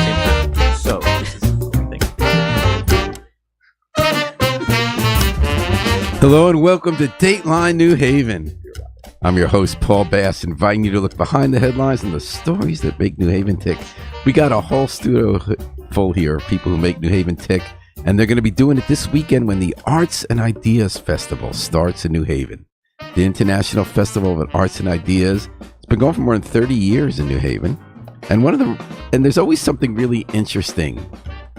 same time. So this is what we think. Hello and welcome to Dateline New Haven. I'm your host, Paul Bass, inviting you to look behind the headlines and the stories that make New Haven tick. We got a whole studio full here of people who make New Haven tick, and they're going to be doing it this weekend when the Arts and Ideas Festival starts in New Haven. The International Festival of Arts and Ideas. It's been going for more than 30 years in New Haven. And there's always something really interesting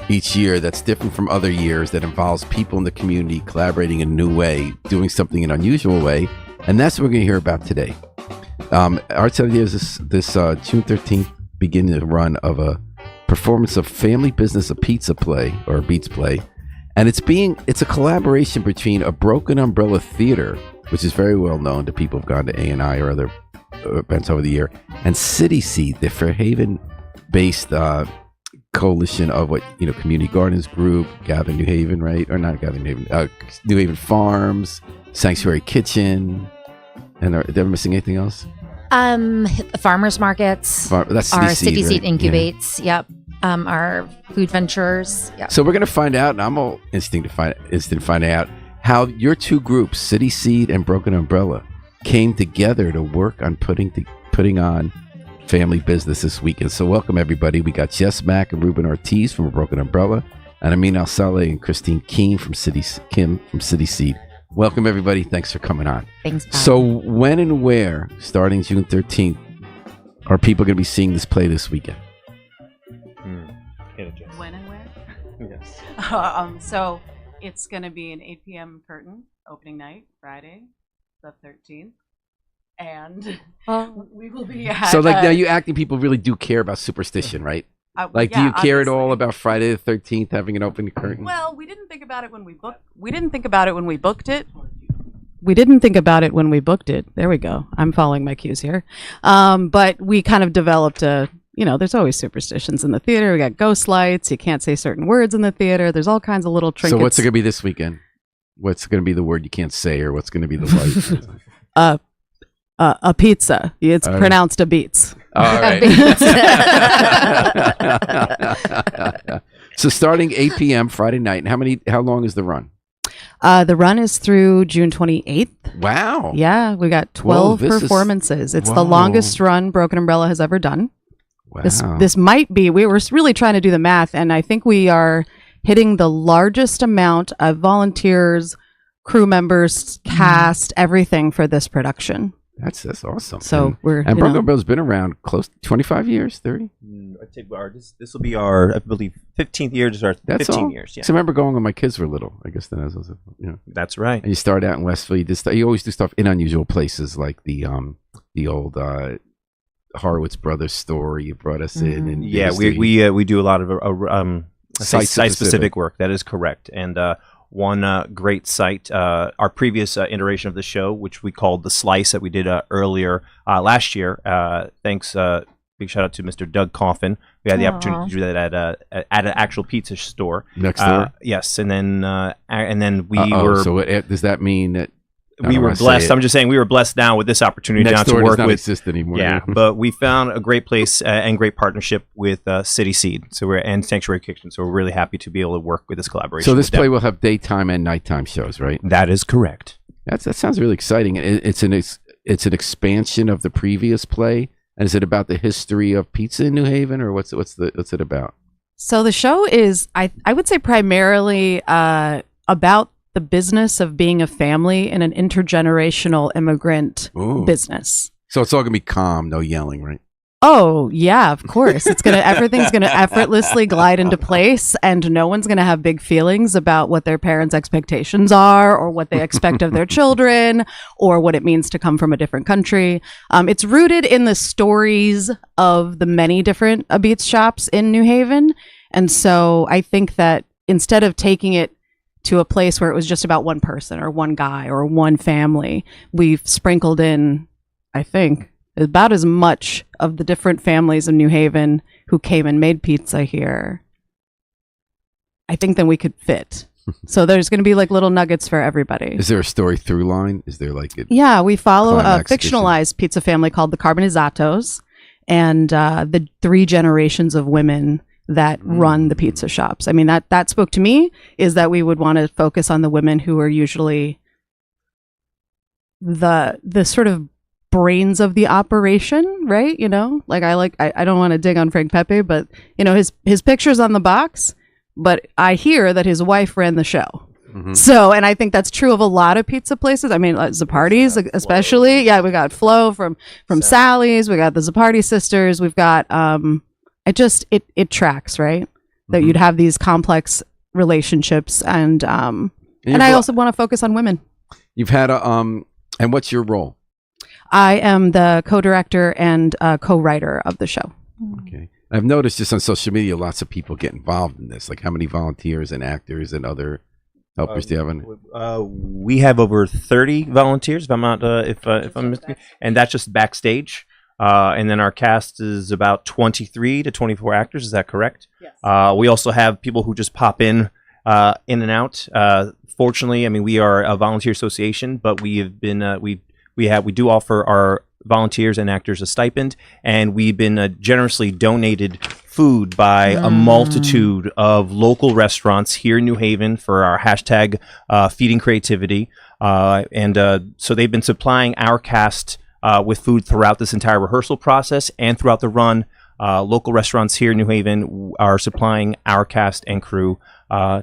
each year that's different from other years that involves people in the community collaborating in a new way, doing something in an unusual way. And that's what we're going to hear about today. Arts and Ideas this June 13th beginning the run of a performance of Family Business, a pizza play or a beats play. And it's a collaboration between a Broken Umbrella Theater, which is very well known to people who've gone to A&I or other events over the year, and CitySeeds, the Fairhaven-based coalition of Community Gardens Group, Gavin New Haven, right? Or not Gavin New Haven, New Haven Farms, Sanctuary Kitchen, and are they missing anything else? The farmers markets, that's our City CitySeed Seed, right? Incubates, yep. Our food ventures, yep. So we're going to find out, and I'm all instinct to find out how your two groups, CitySeed and Broken Umbrella, came together to work on putting on Family Business this weekend. So welcome everybody. We got Jess Mack and Ruben Ortiz from Broken Umbrella, and Amin Al-Saleh and Christine Kim from CitySeed. Welcome everybody. Thanks for coming on. Thanks, Bob. So when and where, starting June 13th, are people going to be seeing this play this weekend? When and where? Yes. So it's going to be an 8 p.m. curtain opening night, Friday, the 13th. And we will be at... So now you acting people really do care about superstition, right? Do you care at all about Friday the 13th having an open curtain? Well, we didn't think about it when we booked. We didn't think about it when we booked it. We didn't think about it when we booked it. There we go. I'm following my cues here. But we kind of developed there's always superstitions in the theater. We got ghost lights. You can't say certain words in the theater. There's all kinds of little trinkets. So what's it going to be this weekend? What's going to be the word you can't say, or what's going to be the light? A pizza. It's pronounced a beats. All right. So starting 8 p.m. Friday night, and how long is the run? The run is through June 28th. Wow. Yeah, we got 12 performances. It's the longest run Broken Umbrella has ever done. Wow. This might be, we were really trying to do the math, and I think we are hitting the largest amount of volunteers, crew members, cast, everything for this production. That's awesome. So Broken Umbrella's been around close to 25 years, 30? I'd say this will be our, I believe, 15th year. Just our 15 years. Yeah. So I remember going when my kids were little. I guess then I was, That's right. And you start out in Westville. You always do stuff in unusual places, like the old Horowitz Brothers store. You brought us in, and we do a lot of site-specific work. That is correct. And one great site, our previous iteration of the show, which we called The Slice, that we did earlier last year. Thanks, big shout out to Mr. Doug Coffin. We had the opportunity to do that at an actual pizza store next door. Yes, and then we were. So does that mean that we were blessed? I'm just saying we were blessed now with this opportunity next now door to work does not with. Exist anymore. Yeah, but we found a great place and great partnership with CitySeed. And Sanctuary Kitchen. So we're really happy to be able to work with this collaboration. So this play will have daytime and nighttime shows, right? That is correct. That sounds really exciting. It's an expansion of the previous play. And is it about the history of pizza in New Haven, or what's it about? So the show is, I would say, primarily about the business of being a family in an intergenerational immigrant business. So it's all gonna be calm, no yelling, right? Oh yeah, of course. Everything's gonna effortlessly glide into place, and no one's gonna have big feelings about what their parents' expectations are, or what they expect of their children, or what it means to come from a different country. It's rooted in the stories of the many different Beats shops in New Haven, and so I think that instead of taking it to a place where it was just about one person or one guy or one family, we've sprinkled in, I think, about as much of the different families in New Haven who came and made pizza here, I think, than we could fit. So there's going to be like little nuggets for everybody. Is there a story through line? Is there like Yeah, we follow a fictionalized pizza family called the Carbonizzatos, and the 3 generations of women that run the pizza shops. I mean, that spoke to me, is that we would want to focus on the women who are usually the sort of brains of the operation, right? You know, like I don't want to dig on Frank Pepe, but you know, his picture's on the box, but I hear that his wife ran the show. So, and I think that's true of a lot of pizza places. I mean, Zapardi's especially. Yeah, we got Flo from Sally's. We got the Zapardi sisters. We've got it tracks, right? That you'd have these complex relationships, and I also want to focus on women. You've had and what's your role? I am the co-director and co-writer of the show. Okay. I've noticed just on social media, lots of people get involved in this. Like, how many volunteers and actors and other helpers do you have? We have over 30 volunteers, if I'm not, if I'm mistaken, and that's just backstage. And then our cast is about 23 to 24 actors. Is that correct? Yes. We also have people who just pop in and out. Fortunately, I mean, we are a volunteer association, but we have been we do offer our volunteers and actors a stipend, and we've been generously donated food by a multitude of local restaurants here in New Haven for our hashtag feeding creativity, and so they've been supplying our cast with food throughout this entire rehearsal process and throughout the run. Local restaurants here in New Haven are supplying our cast and crew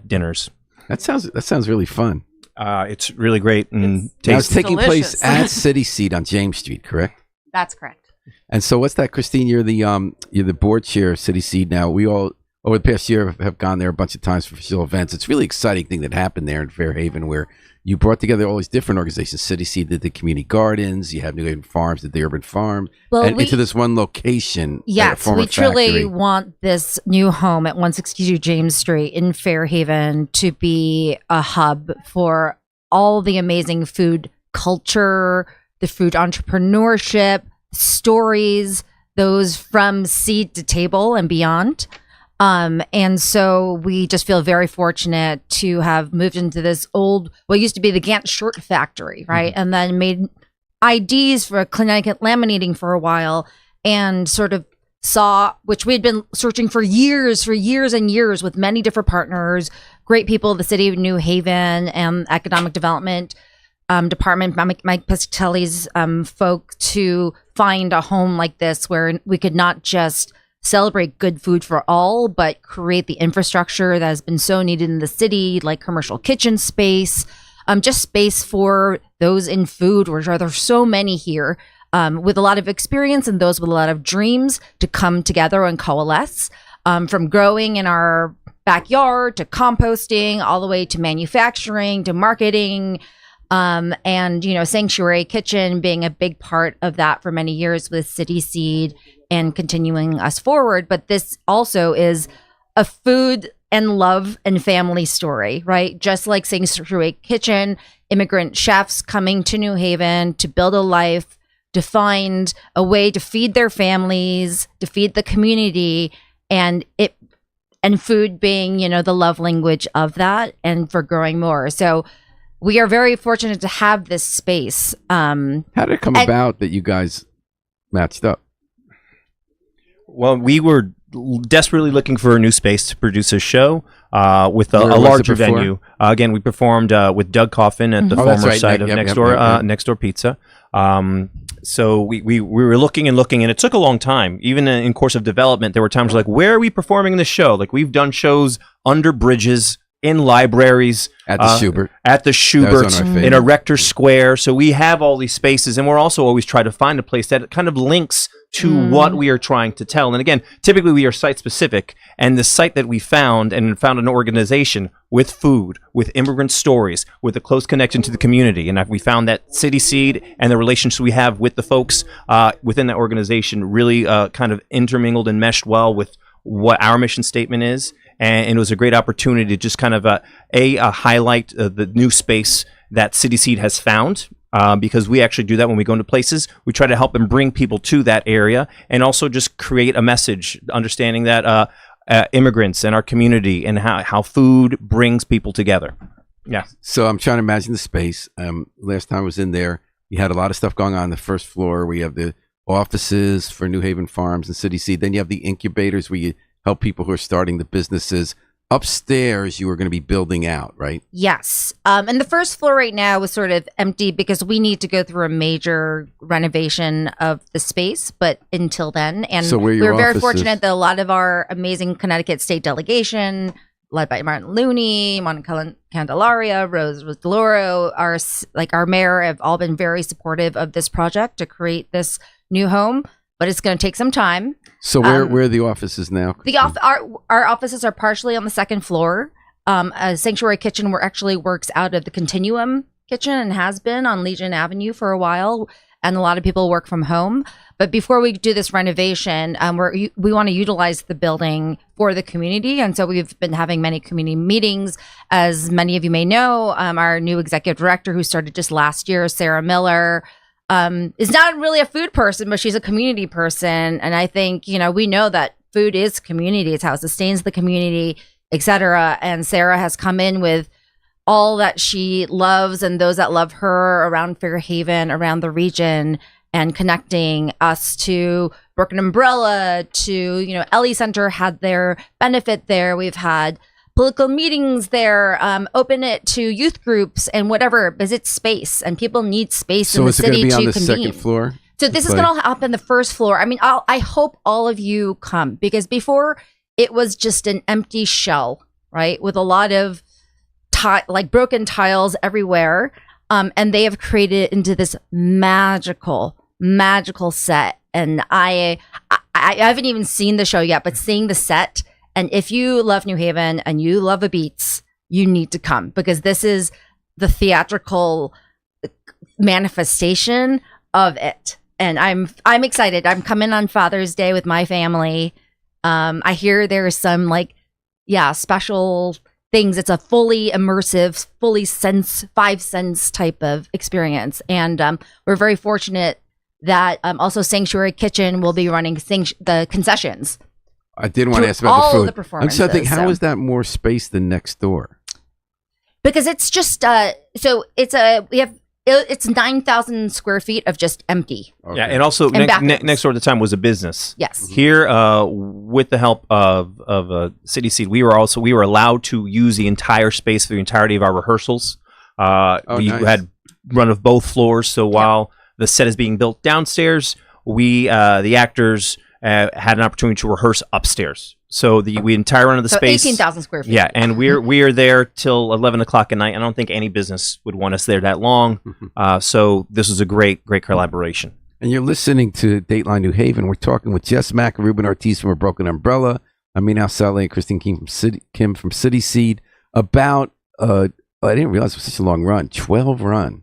dinners. That sounds really fun. It's really great and Now, it's tasty. taking place at CitySeed on James Street, correct? That's correct. And so, what's that, Christine? You're the board chair of CitySeed now. We all over the past year have gone there a bunch of times for official events. It's a really exciting thing that happened there in Fairhaven, where you brought together all these different organizations. CitySeed did the community gardens. You have New Haven Farms did the urban farm, and into this one location. Yes, we truly want this new home at 162 James Street in Fairhaven to be a hub for all the amazing food culture, the food entrepreneurship, stories, those from seed to table and beyond. And so we just feel very fortunate to have moved into this old, what used to be the Gantt shirt factory, right? And then made IDs for Connecticut laminating for a while, and sort of saw, which we had been searching for years and years with many different partners, great people of the city of New Haven and economic development department, Mike Piscatelli's folk, to find a home like this where we could not just celebrate good food for all, but create the infrastructure that has been so needed in the city, like commercial kitchen space, just space for those in food, which are there's so many here with a lot of experience and those with a lot of dreams to come together and coalesce, from growing in our backyard to composting, all the way to manufacturing to marketing. And, you know, Sanctuary Kitchen being a big part of that for many years with CitySeed and continuing us forward. But this also is a food and love and family story, right? Just like Sanctuary Kitchen, immigrant chefs coming to New Haven to build a life, to find a way to feed their families, to feed the community, and food being, you know, the love language of that, and for growing more. So we are very fortunate to have this space. How did it come about that you guys matched up? Well, we were desperately looking for a new space to produce a show with a larger venue. Again, we performed with Doug Coffin at the former site of Next Door Pizza. So we were looking, and it took a long time. Even in course of development, there were times like, where are we performing the show? Like, we've done shows under bridges, in libraries, at the Schubert, in a Rector Square. So we have all these spaces, and we're also always trying to find a place that kind of links to what we are trying to tell. And again, typically we are site specific, and the site that we found an organization with food, with immigrant stories, with a close connection to the community. And we found that CitySeed and the relationships we have with the folks within that organization really kind of intermingled and meshed well with what our mission statement is. And it was a great opportunity to just kind of highlight the new space that CitySeed has found, because we actually do that when we go into places. We try to help and bring people to that area, and also just create a message, understanding that immigrants and our community and how food brings people together. Yeah. So I'm trying to imagine the space. Last time I was in there, you had a lot of stuff going on the first floor. We have the offices for New Haven Farms and CitySeed. Then you have the incubators where you help people who are starting the businesses. Upstairs, you were going to be building out, right? Yes. And the first floor right now is sort of empty because we need to go through a major renovation of the space. But until then, and So where we your were very office fortunate is? that a lot of our amazing Connecticut state delegation, led by Martin Looney, Monica Candelaria, Rose DeLauro, our mayor, have all been very supportive of this project to create this new home. But it's going to take some time. So where are the offices now? Our offices are partially on the second floor. A Sanctuary Kitchen actually works out of the Continuum Kitchen and has been on Legion Avenue for a while, and a lot of people work from home. But before we do this renovation, we want to utilize the building for the community, and so we've been having many community meetings. As many of you may know, our new executive director, who started just last year, Sarah Miller, is not really a food person, but she's a community person. And I think, we know that food is community. It's how it sustains the community, etc. And Sarah has come in with all that she loves and those that love her around Fairhaven, around the region, and connecting us to Brooklyn Umbrella, to, Ellie Center had their benefit there. We've had political meetings there, open it to youth groups and whatever, because it's space and people need space in the city to convene. So is it going to be on the second floor? So this is going to happen the first floor. I mean, I hope all of you come, because before it was just an empty shell, right? With a lot of broken tiles everywhere. And they have created it into this magical set. And I haven't even seen the show yet, but seeing the set, and if you love New Haven and you love a Beats, you need to come, because this is the theatrical manifestation of it. And I'm excited. I'm coming on Father's Day with my family. I hear there's some special things. It's a fully immersive, fully five sense type of experience. And we're very fortunate that also Sanctuary Kitchen will be running the concessions. I did want to ask about the food. The performances, I'm thinking, how is that more space than next door? Because it's just it's 9,000 square feet of just empty. Okay. Yeah, and also next door at the time was a business. Yes. Here, with the help of CitySeed, we were allowed to use the entire space for the entirety of our rehearsals. We had run of both floors, so while the set is being built downstairs, we the actors had an opportunity to rehearse upstairs. So the entire run of the space, 18,000 square feet. Yeah, and we are there till 11 o'clock at night. I don't think any business would want us there that long. So this was a great collaboration. And you're listening to Dateline New Haven. We're talking with Jess Mack and Ruben Ortiz from A Broken Umbrella, Amin Al-Saleh and Christine Kim from CitySeed about I didn't realize it was such a long run, 12-run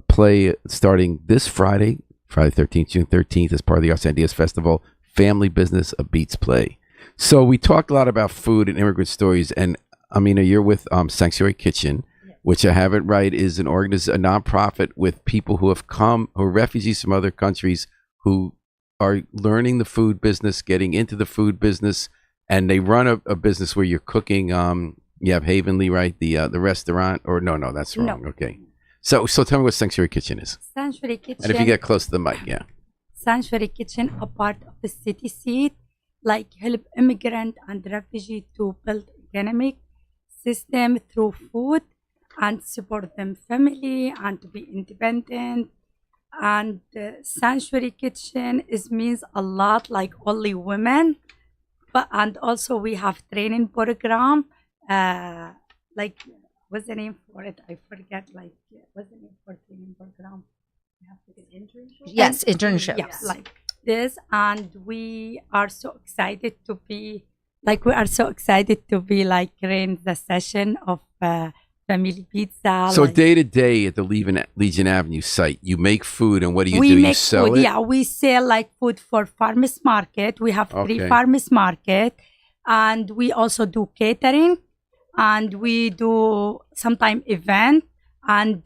play starting this Friday 13th, June 13th, as part of the Arts and Ideas Festival. Family Business, a Beats play. So we talked a lot about food and immigrant stories, and Amina, you're with Sanctuary Kitchen, which I have it right is a nonprofit with people who have come, who are refugees from other countries, who are learning the food business, getting into the food business, and they run a business where you're cooking. You have Havenly, right? The restaurant, or no, that's wrong. No. Okay, so tell me what Sanctuary Kitchen is. Sanctuary Kitchen. And if you get close to the mic, yeah. Sanctuary Kitchen, a part of the CitySeed, help immigrant and refugee to build economic system through food and support them family and to be independent. And Sanctuary Kitchen means a lot, like only women, and also we have training program. What's the name for it? I forget. What's the name for training program? Internship? Yes, internship. Yes, like this, and we are so excited to be in the session of family pizza. So day to day at the Legion Avenue site, you make food, and what do? You sell food, it? Yeah, we sell food for farmers market. We have 3 farmers market, and we also do catering, and we do sometime event and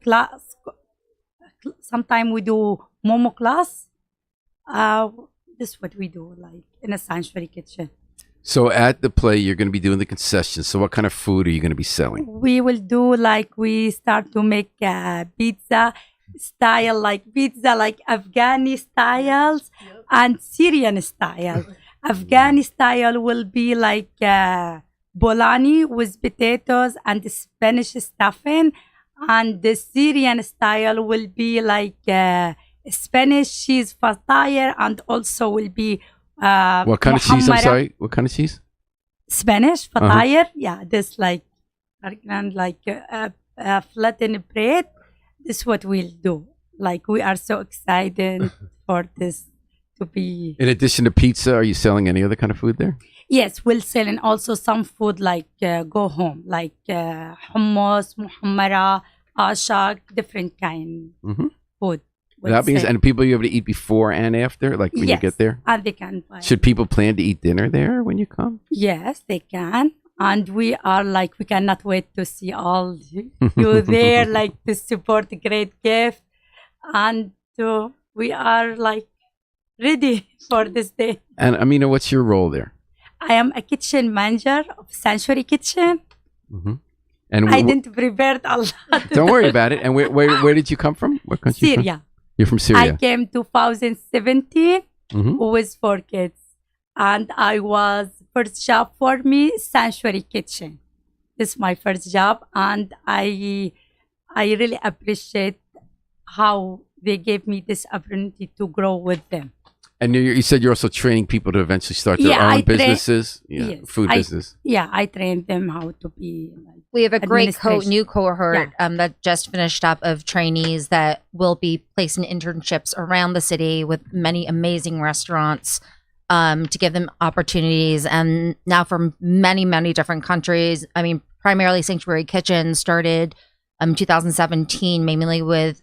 class. Sometimes we do Momo class. This is what we do, in a Sanctuary Kitchen. So at the play, you're going to be doing the concessions. So what kind of food are you going to be selling? We will do we start to make pizza style, pizza Afghani styles and Syrian style. Afghani style will be like bolani with potatoes and Spanish stuffing, and the Syrian style will be like Spanish cheese fataya, and also will be What kind of cheese? I'm muhammara. sorry. What kind of cheese? Spanish fataya. Yeah, this like flattened bread. This is what we'll do. Like, we are so excited for this to be. In addition to pizza, are you selling any other kind of food there? Yes, we'll sell and also some food like go home, like hummus, muhammara, ashak, different kind food. we'll That means, sell. and people you able to eat before and after, like when you Yes, get there. and they can buy. Should people plan to eat dinner there when you come? Yes, they can. And we are like, we cannot wait to see all you there, like to support a great gift. And we are like ready for this day. And Amina, what's your role there? I am a kitchen manager of Sanctuary Kitchen. And I didn't prepare a lot. don't worry about it. And where did you come from? What country? you from? Syria. You're from I Syria. came 2017 Mhm. with 4 kids. And I was, first job for me, Sanctuary Kitchen. This is my first job. And I really appreciate how they gave me this opportunity to grow with them. And you said you're also training people to eventually start their Yeah, own I businesses, yes, food business. Yeah, I trained them how to be like. We have a great Administration. new cohort that just finished up of trainees that will be placed in internships around the city with many amazing restaurants to give them opportunities. And now from many, many different countries. I mean, primarily Sanctuary Kitchen started 2017, mainly with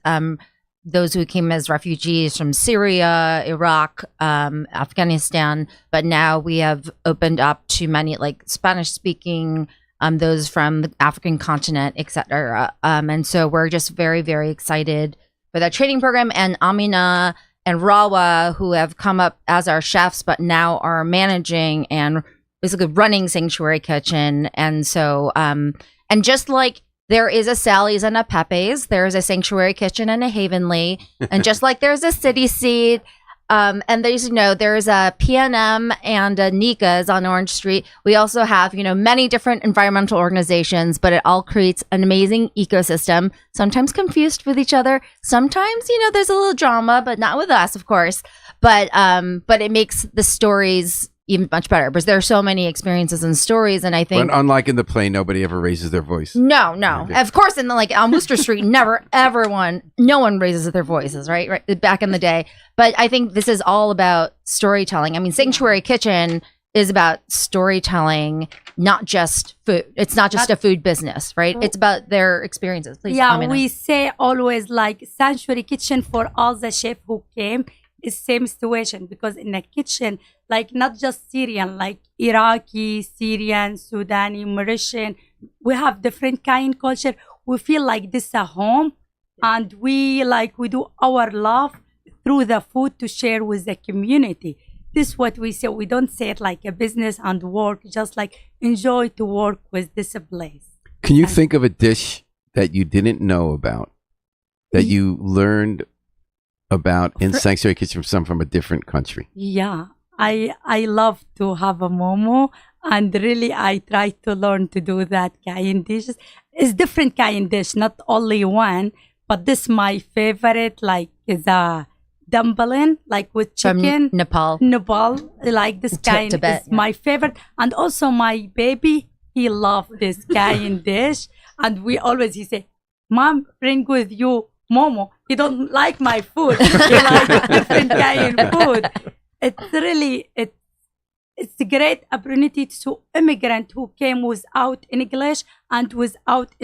those who came as refugees from Syria, Iraq, Afghanistan. But now we have opened up to many like Spanish speaking, those from the African continent, etc. And so we're just very, very excited for that training program. And Amina and Rawa, who have come up as our chefs, but now are managing and basically running Sanctuary Kitchen. And so, and just like there is a Sally's and a Pepe's, there is a Sanctuary Kitchen and a Havenly. And just like there's a CitySeed, and there's, there's a PNM and a Nika's on Orange Street. We also have, many different environmental organizations, but it all creates an amazing ecosystem, sometimes confused with each other. Sometimes, there's a little drama, but not with us, of course. But it makes the stories even much better because there are so many experiences and stories. And I think, But unlike in the play, nobody ever raises their voice. no. Okay. Of course, in on Worcester Street, no one raises their voices, right? Back in the day. But I think this is all about storytelling. I mean, Sanctuary Kitchen is about storytelling, not just food. It's not just a food business, right? It's about their experiences. Please, Yeah, Amina. we say always like Sanctuary Kitchen for all the chefs who came is same situation, because in the kitchen, like not just Syrian, like Iraqi, Syrian, Sudani, Mauritian, we have different kind culture. We feel like this is a home, and we do our love through the food to share with the community. This is what we say. We don't say it like a business and work, just like enjoy to work with this place. Can you think of a dish that you didn't know about, that you learned about in Sanctuary Kitchen from a different country? Yeah, I love to have a momo, and really I try to learn to do that kind dishes. It's different kind dish, not only one, but this my favorite, like is a dumpling, like with chicken. From Nepal. Like this kind Tibet, is my favorite. And also my baby, he loved this kind dish. And he say, Mom, bring with you momo. He don't like my food. He like different kind food. It's really, it's a great opportunity to immigrant who came without English and without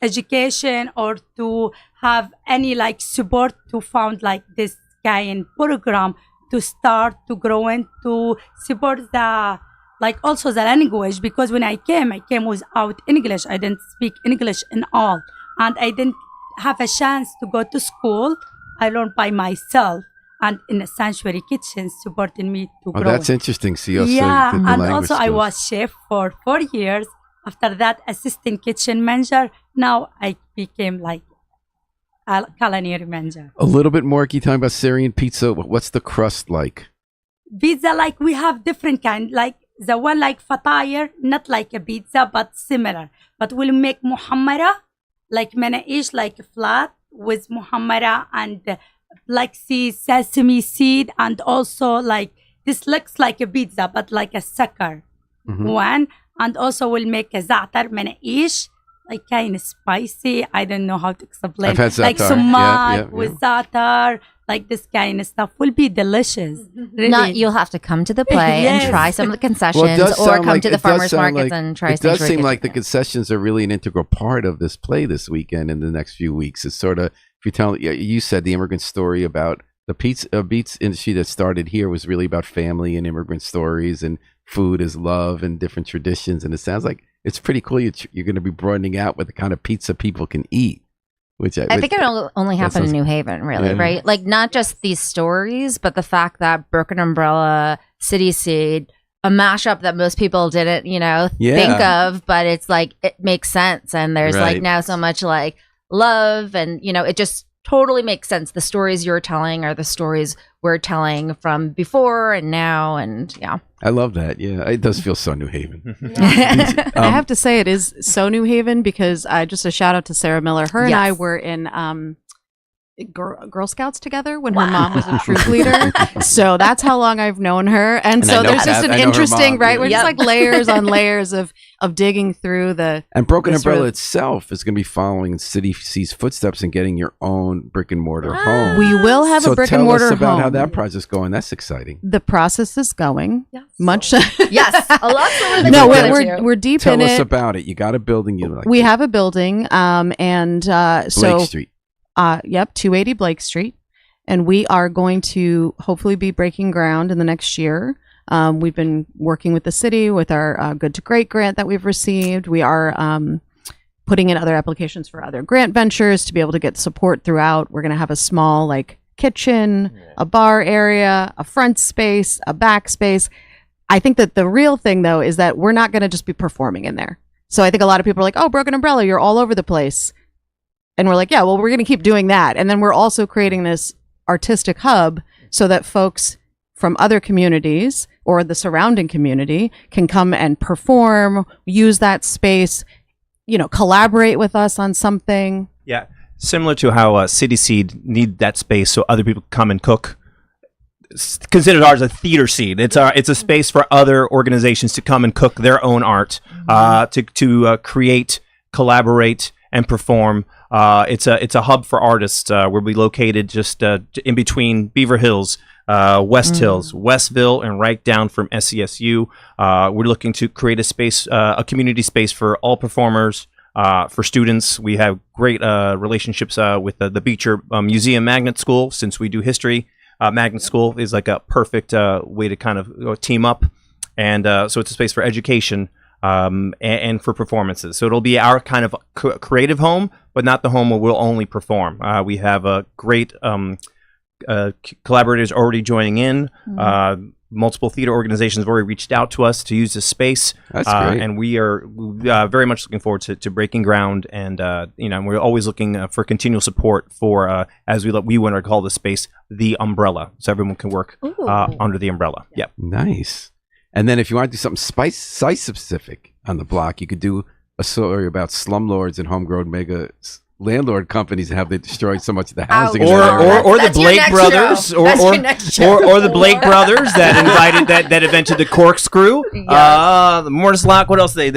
education, or to have any support to found this kind program to start to grow and to support the also the language, because when I came without English. I didn't speak English in all, and I didn't have a chance to go to school. I learned by myself, and in a Sanctuary Kitchen supporting me to grow. Oh, that's interesting. So you also Yeah, did the and language also I skills. was chef for 4 years. After that, assistant kitchen manager. Now I became culinary manager. A little bit more. Can you tell me about Syrian pizza? What's the crust like? Pizza, like we have different kind, like the one like fatayr, not like a pizza, but similar. But we'll make muhammara, like manaish, like flat with muhammara and like sesame seed, and also like this looks like a pizza, but like a sucker one. And also we'll make a za'atar manaish, like kind of spicy. I don't know how to explain. I've had like za'atar. sumac with za'atar, like this kind of stuff will be delicious. Really. Not you'll have to come to the play Yes. and try some of the concessions, Well, it does or sound come like- to the it does farmers sound markets like- and try. It does some seem like the chicken. concessions are really an integral part of this play this weekend and the next few weeks. It's sort of, if you tell, you said the immigrant story about the pizza industry that started here was really about family and immigrant stories, and food is love and different traditions. And it sounds like it's pretty cool. You're going to be broadening out what the kind of pizza people can eat. Which I think it'll only happen in sounds- New Haven, really, Yeah. right? Like not just these stories, but the fact that Broken Umbrella, City Seed, a mashup that most people didn't, think of, but it's like it makes sense, and there's Right. like now so much like love, and it just totally makes sense. The stories you're telling are the stories we're telling from before and now, and yeah. I love that. Yeah, it does feel so New Haven. I have to say it is so New Haven, because just a shout out to Sarah Miller. Her and I Yes. were in Girl Scouts together when her mom was a troop leader. So that's how long I've known her. And I so know there's just Kath. an I know her interesting, mom, right? yeah. We're just like layers on layers of digging through the. And Broken This sort Umbrella of- itself is going to be following CitySeeds footsteps and getting your own brick and mortar home. We will have so a brick tell and mortar us about home. how that project's going. That's exciting. The process is going much. Yes, a lot slower than No, we wanted wanted to. we're deep Tell in us it. about it. You got a building you like. We have a building, and Blake so Street. 280 Blake Street, and we are going to hopefully be breaking ground in the next year. We've been working with the city with our Good to Great grant that we've received. We are putting in other applications for other grant ventures to be able to get support throughout. We're going to have a small like kitchen, a bar area, a front space, a back space. I think that the real thing though is that we're not going to just be performing in there. So I think a lot of people are like, "Oh, Broken Umbrella, you're all over the place." And we're like, yeah, well, we're going to keep doing that. And then we're also creating this artistic hub so that folks from other communities or the surrounding community can come and perform, use that space, collaborate with us on something. Yeah, similar to how City Seed need that space so other people come and cook. Considered ours a theater seed. It's a space for other organizations to come and cook their own art, to create, collaborate, and perform. It's a hub for artists. We'll be located just in between Beaver Hills, West Hills, Westville, and right down from SCSU. We're looking to create a space, a community space for all performers, for students. We have great relationships with the Beecher Museum Magnet School, since we do history. Magnet School is like a perfect way to kind of team up, and so it's a space for education. And for performances. So it'll be our kind of creative home, but not the home where we'll only perform. We have a great collaborators already joining in. Multiple theater organizations have already reached out to us to use this space. That's great. And we are very much looking forward to breaking ground. And, we're always looking for continual support for, as we want to call the space, the umbrella. So everyone can work under the umbrella. Yep. Nice. And then if you want to do something site specific on the block, you could do a story about slumlords and homegrown mega landlord companies and how they destroyed so much of the housing. in that area. Or the That's your Blake next brothers, show. That's your next show. or the Blake brothers that invited that invented the corkscrew. The mortise lock. What else? They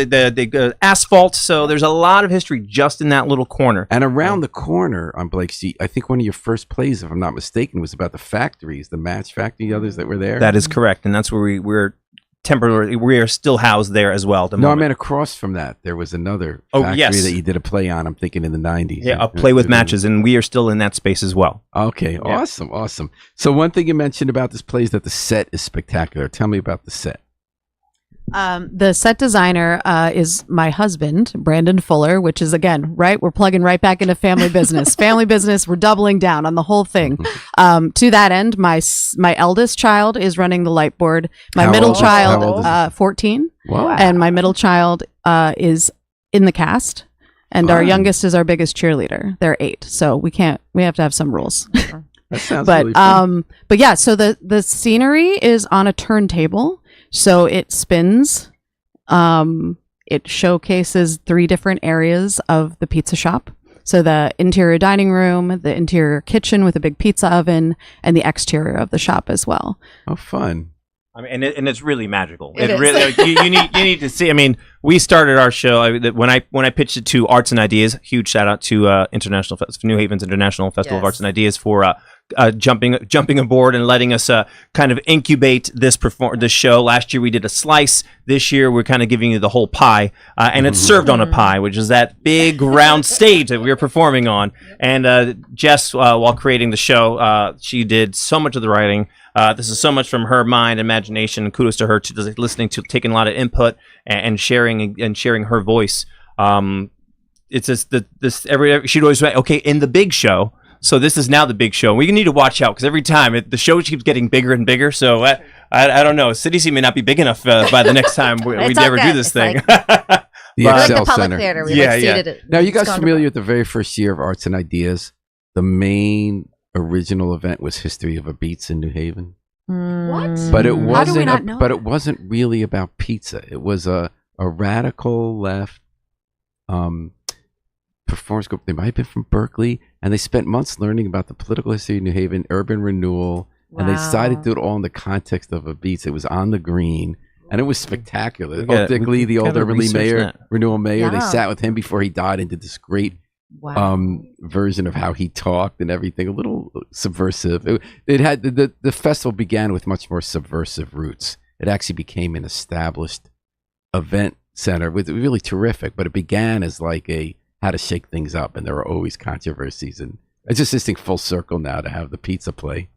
asphalt. So there's a lot of history just in that little corner. And around the corner on Blake Street, I think one of your first plays, if I'm not mistaken, was about the factories, the match factory, others that were there. That is correct, and that's where we're temporarily. We are still housed there as well. At the No, I moment. mean across from that, there was another Oh, factory yes. that you did a play on. I'm thinking in the 90s. Yeah, a play with matches, and we are still in that space as well. Okay, awesome. So one thing you mentioned about this play is that the set is spectacular. Tell me about the set. The set designer is my husband, Brandon Fuller, which is, again, right, we're plugging right back into family business. Family business, we're doubling down on the whole thing. To that end, my eldest child is running the light board. My How middle old is- how old is child, 14, Wow. and my middle child is in the cast. And our youngest is our biggest cheerleader. They're 8, so we have to have some rules. That sounds really fun. But yeah, so the scenery is on a turntable, so it spins. It showcases 3 different areas of the pizza shop. So the interior dining room, the interior kitchen with a big pizza oven, and the exterior of the shop as well. Oh, fun. I mean, and it's really magical. It is. Really, you need to see. I mean, we started our show when I pitched it to Arts and Ideas. Huge shout out to New Haven's International Festival of Arts and Ideas for jumping aboard and letting us kind of incubate this show. Last year we did a slice. This year we're kind of giving you the whole pie, and it's served on a pie, which is that big round stage that we were performing on. And Jess, while creating the show, she did so much of the writing. This is so much from her mind, imagination. Kudos to her to listening to, taking a lot of input and sharing her voice. It's just she'd always say, okay, in the big show. So this is now the big show. We need to watch out because every time the show keeps getting bigger and bigger. So I don't know. CitySeeds may not be big enough by the next time we ever do this thing. The Excel the public Center. theater. Now, you guys familiar with the very first year of Arts and Ideas? The main original event was History of a Beats in New Haven. What? But it How do we wasn't. not know But that? it wasn't really about pizza. It was a radical left performance group. They might have been from Berkeley, and they spent months learning about the political history of New Haven, urban renewal, and they decided to do it all in the context of a Beats. It was on the green, and it was spectacular. Dick Lee, the old urban renewal mayor, they sat with him before he died and did this great version of how he talked and everything, a little subversive. It had the festival began with much more subversive roots. It actually became an established event center with really terrific, but it began as like a how to shake things up, and there were always controversies, and it's just this thing full circle now to have the pizza play.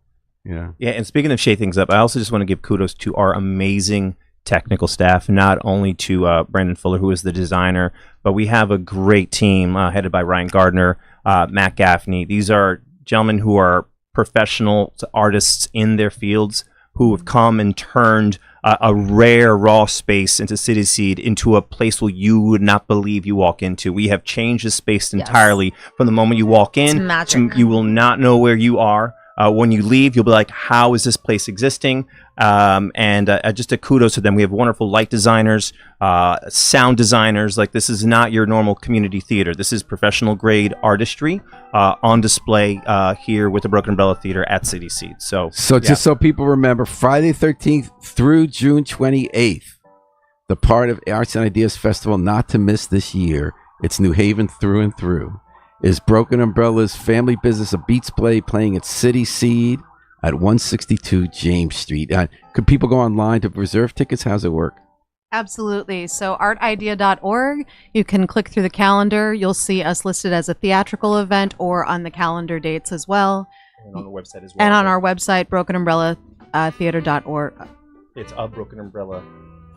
Yeah. And speaking of shake things up, I also just want to give kudos to our amazing technical staff, not only to Brandon Fuller, who is the designer, but we have a great team headed by Ryan Gardner, Matt Gaffney. These are gentlemen who are professional artists in their fields who have come and turned a rare raw space into CitySeed into a place where you would not believe you walk into. We have changed the space entirely from the moment you walk in. It's magic. You will not know where you are. When you leave, you'll be like, how is this place existing? And just a kudos to them. We have wonderful light designers, sound designers. Like, this is not your normal community theater. This is professional grade artistry on display here with the Broken Umbrella Theater at CitySeeds. So just so people remember, Friday 13th through June 28th, the part of Arts and Ideas Festival not to miss this year, it's New Haven through and through, is Broken Umbrella's family business, a Beats play playing at CitySeed at 162 James Street. Could people go online to reserve tickets? How's it work? Absolutely. So artidea.org, you can click through the calendar. You'll see us listed as a theatrical event or on the calendar dates as well. And on the website as well. And on our website, brokenumbrella.theater.org. It's a Broken Umbrella.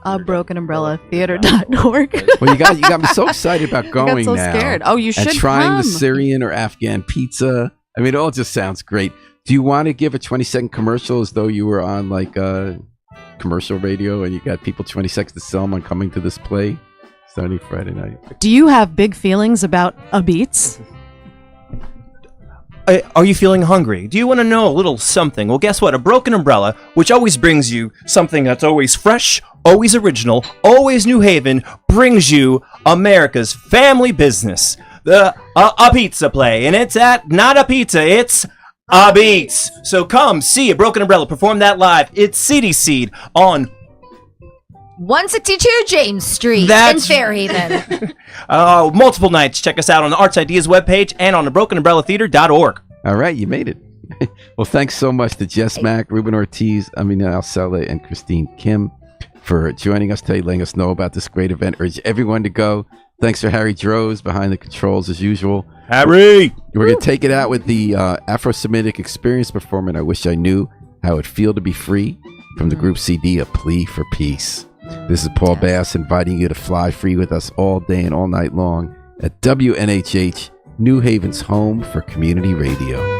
brokenumbrella.theater.org. Well, you got me so excited about going I got so now. scared. Oh, you should and trying come. the Syrian or Afghan pizza. I mean, it all just sounds great. Do you want to give a 20-second commercial as though you were on like commercial radio and you got people 20 seconds to sell them on coming to this play starting Friday night? Do you have big feelings about a Beats? Are you feeling hungry? Do you want to know a little something? Well, guess what? A Broken Umbrella, which always brings you something that's always fresh, always original, always New Haven, brings you America's family business, a pizza play. And it's not a pizza, it's a Beats. So come see a Broken Umbrella perform that live. It's CitySeed on 162 James Street in Fairhaven. multiple nights. Check us out on the Arts Ideas webpage and on the brokenumbrella.theater.org. All right, you made it. Well, thanks so much to Jess Mack, Ruben Ortiz, Amina Alcele, and Christine Kim for joining us today, letting us know about this great event. Urge everyone to go. Thanks for Harry Droz behind the controls as usual. Harry! We're going to take it out with the Afro-Semitic Experience performance, I Wish I Knew How It'd Feel to Be Free, from the group CD, A Plea for Peace. This is Paul Bass inviting you to fly free with us all day and all night long at WNHH, New Haven's home for community radio.